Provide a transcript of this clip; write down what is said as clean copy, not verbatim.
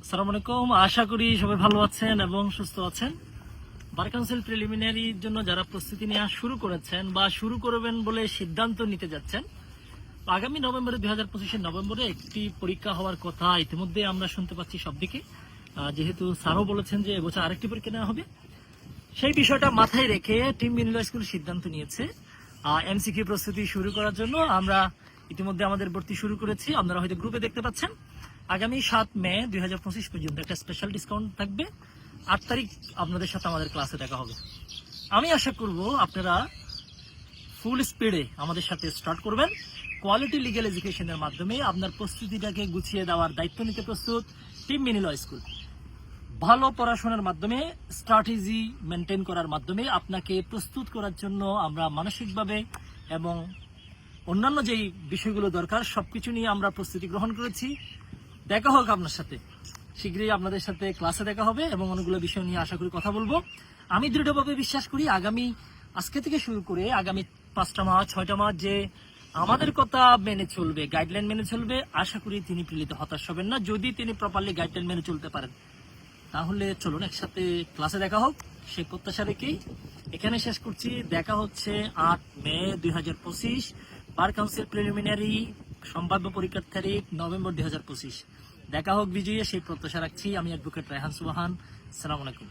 আসসালামু আলাইকুম। আশা করি সবাই ভালো আছেন এবং সুস্থ আছেন। বার কাউন্সিল প্রিলিমিনারির জন্য যারা প্রস্তুতি নেওয়া শুরু করেছেন বা শুরু করবেন বলে সিদ্ধান্ত নিতে যাচ্ছেন, আগামী নভেম্বরে 2025 নভেম্বরে একটি পরীক্ষা হওয়ার কথা ইতিমধ্যে আমরা শুনতে পাচ্ছি সব দিকে। যেহেতু স্যারও বলেছেন যে এবছর আরেকটি পরীক্ষা নেওয়া হবে, সেই বিষয়টা মাথায় রেখে টিম মিনিলা স্কুল সিদ্ধান্ত নিয়েছে এমসিকিউ প্রস্তুতি শুরু করার জন্য। আমরা ইতিমধ্যে আমাদের ভর্তি শুরু করেছি, আপনারা হয়তো গ্রুপে দেখতে পাচ্ছেন। আগামী 7 মে 2025 পর্যন্ত একটা স্পেশাল ডিসকাউন্ট থাকবে। 8 তারিখ আপনাদের সাথে আমাদের ক্লাসে দেখা হবে। আমি আশা করব আপনারা ফুল স্পিডে আমাদের সাথে স্টার্ট করবেন। কোয়ালিটি লিগ্যাল এডুকেশনের মাধ্যমে আপনার প্রস্তুতিটাকে গুছিয়ে দেওয়ার দায়িত্ব নিতে প্রস্তুত টিম মিনিলা স্কুল। ভালো পড়াশোনার মাধ্যমে, স্ট্র্যাটেজি মেনটেন করার মাধ্যমে আপনাকে প্রস্তুত করার জন্য আমরা মানসিকভাবে এবং অন্যান্য যেই বিষয়গুলো দরকার সবকিছু নিয়ে আমরা প্রস্তুতি গ্রহণ করেছি। দেখা হোক আপনার সাথে, শীঘ্রই আপনাদের সাথে ক্লাসে দেখা হবে এবং অনেকগুলো বিষয় নিয়ে আশা করি কথা বলবো। আমি দৃঢ়ভাবে বিশ্বাস করি আজকে থেকে শুরু করে আগামী 5টা মাস 6টা মাস যে আমাদের কথা মেনে চলবে, গাইডলাইন মেনে চলবে, আশা করি তিনি প্রিলিতে হতাশ হবেন না। যদি তিনি প্রপারলি গাইডলাইন মেনে চলতে পারেন, তাহলে চলুন একসাথে ক্লাসে দেখা হোক। সেই প্রত্যাশা রেখেই এখানে শেষ করছি। দেখা হচ্ছে 8 মে 2025, বার কাউন্সিল প্রিলিমিনারি সম্ভাব্য পরীক্ষার তারিখ নভেম্বর 2025। দেখা হোক বিজয়ী, সেই প্রত্যাশা রাখছি। আমি অ্যাডভোকেট রায়হান সুবহান। আসসালামু আলাইকুম।